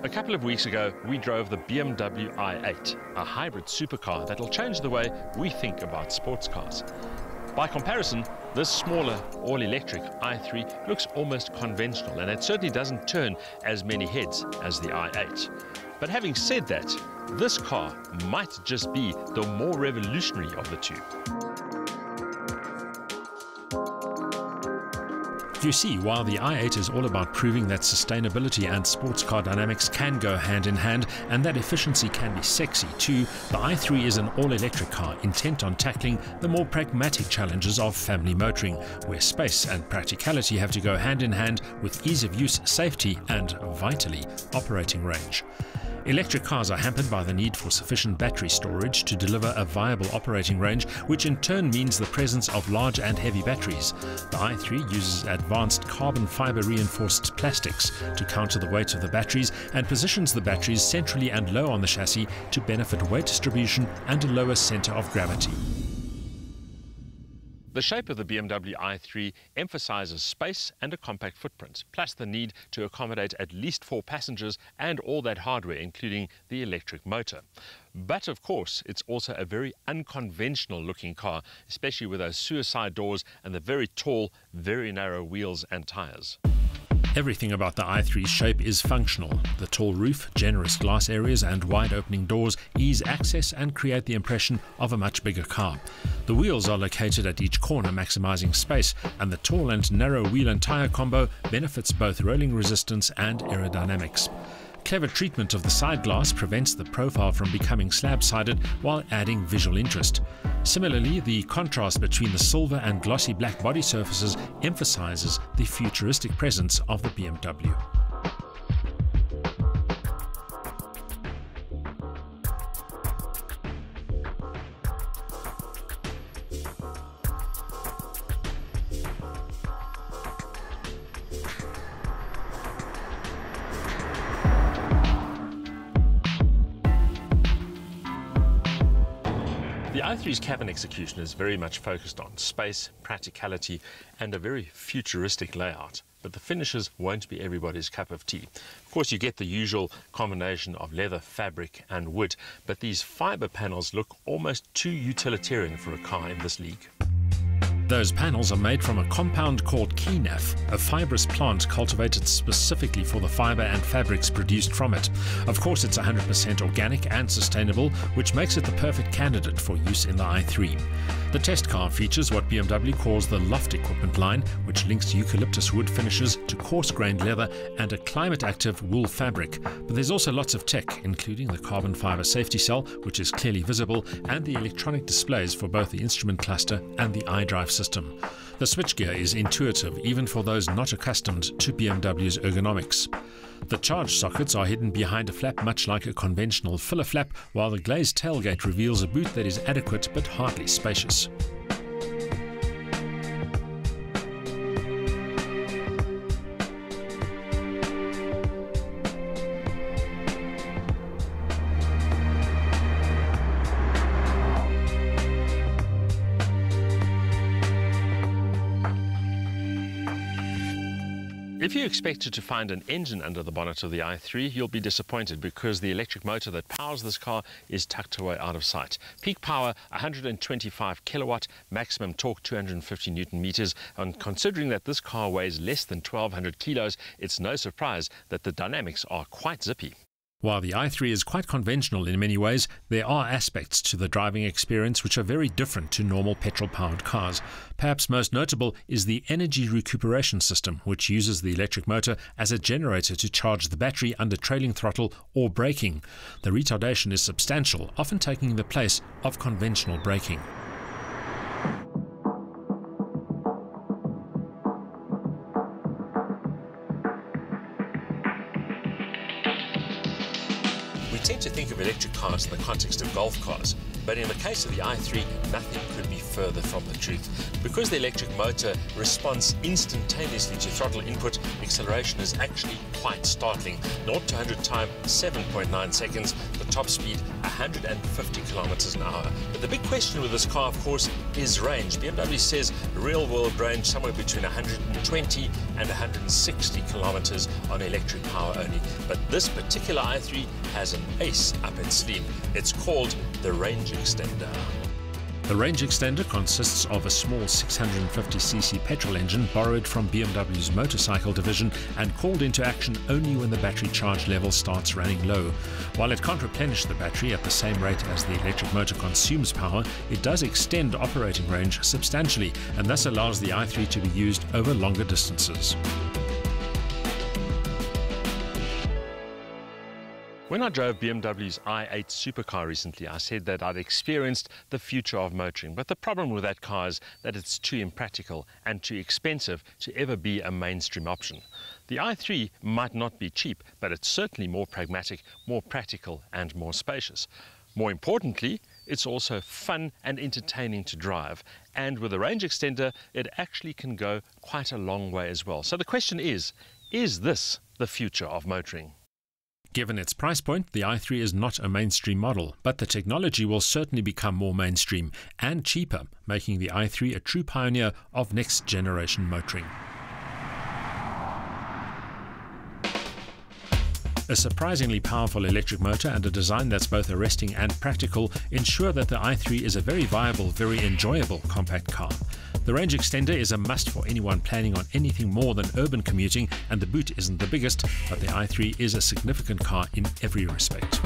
A couple of weeks ago, we drove the BMW i8, a hybrid supercar that will change the way we think about sports cars. By comparison, this smaller, all-electric i3 looks almost conventional, and it certainly doesn't turn as many heads as the i8. But having said that, this car might just be the more revolutionary of the two. You see, while the i8 is all about proving that sustainability and sports car dynamics can go hand in hand and that efficiency can be sexy too, the i3 is an all-electric car intent on tackling the more pragmatic challenges of family motoring, where space and practicality have to go hand in hand with ease of use, safety and, vitally, operating range. Electric cars are hampered by the need for sufficient battery storage to deliver a viable operating range, which in turn means the presence of large and heavy batteries. The i3 uses advanced carbon fiber reinforced plastics to counter the weight of the batteries and positions the batteries centrally and low on the chassis to benefit weight distribution and a lower center of gravity. The shape of the BMW i3 emphasizes space and a compact footprint, plus the need to accommodate at least 4 passengers and all that hardware, including the electric motor. But of course, it's also a very unconventional looking car, especially with those suicide doors and the very tall, very narrow wheels and tires. Everything about the i3's shape is functional. The tall roof, generous glass areas and wide opening doors ease access and create the impression of a much bigger car. The wheels are located at each corner, maximizing space, and the tall and narrow wheel and tire combo benefits both rolling resistance and aerodynamics. Clever treatment of the side glass prevents the profile from becoming slab-sided while adding visual interest. Similarly, the contrast between the silver and glossy black body surfaces emphasizes the futuristic presence of the BMW. The i3's cabin execution is very much focused on space, practicality and a very futuristic layout. But the finishes won't be everybody's cup of tea. Of course, you get the usual combination of leather, fabric and wood, but these fiber panels look almost too utilitarian for a car in this league. Those panels are made from a compound called kenaf, a fibrous plant cultivated specifically for the fiber and fabrics produced from it. Of course, it's 100% organic and sustainable, which makes it the perfect candidate for use in the i3. The test car features what BMW calls the loft equipment line, which links eucalyptus wood finishes to coarse-grained leather and a climate-active wool fabric. But there's also lots of tech, including the carbon fiber safety cell, which is clearly visible, and the electronic displays for both the instrument cluster and the iDrive system. The switchgear is intuitive even for those not accustomed to BMW's ergonomics. The charge sockets are hidden behind a flap much like a conventional filler flap, while the glazed tailgate reveals a boot that is adequate but hardly spacious. If you expected to find an engine under the bonnet of the i3, you'll be disappointed because the electric motor that powers this car is tucked away out of sight. Peak power 125 kilowatt, maximum torque 250 newton meters, and considering that this car weighs less than 1,200 kilos, it's no surprise that the dynamics are quite zippy. While the i3 is quite conventional in many ways, there are aspects to the driving experience which are very different to normal petrol-powered cars. Perhaps most notable is the energy recuperation system, which uses the electric motor as a generator to charge the battery under trailing throttle or braking. The retardation is substantial, often taking the place of conventional braking. We tend to think of electric cars in the context of golf cars, But in the case of the i3, nothing could be further from the truth. Because the electric motor responds instantaneously to throttle input, acceleration is actually quite startling. 0 to 100 time 7.9 seconds, the top speed 150 kilometers an hour. But the big question with this car, of course, is range. BMW says real-world range somewhere between 120 and 160 kilometers on electric power only. But this particular i3 has an ace up its sleeve. It's called the range extender. The range extender consists of a small 650cc petrol engine borrowed from BMW's motorcycle division and called into action only when the battery charge level starts running low. While it can't replenish the battery at the same rate as the electric motor consumes power, it does extend operating range substantially and thus allows the i3 to be used over longer distances. When I drove BMW's i8 supercar recently, I said that I'd experienced the future of motoring. But the problem with that car is that it's too impractical and too expensive to ever be a mainstream option. The i3 might not be cheap, but it's certainly more pragmatic, more practical and more spacious. More importantly, it's also fun and entertaining to drive. And with a range extender, it actually can go quite a long way as well. So the question is this the future of motoring? Given its price point, the i3 is not a mainstream model, but the technology will certainly become more mainstream and cheaper, making the i3 a true pioneer of next-generation motoring. A surprisingly powerful electric motor and a design that's both arresting and practical ensure that the i3 is a very viable, very enjoyable compact car. The range extender is a must for anyone planning on anything more than urban commuting, and the boot isn't the biggest, but the i3 is a significant car in every respect.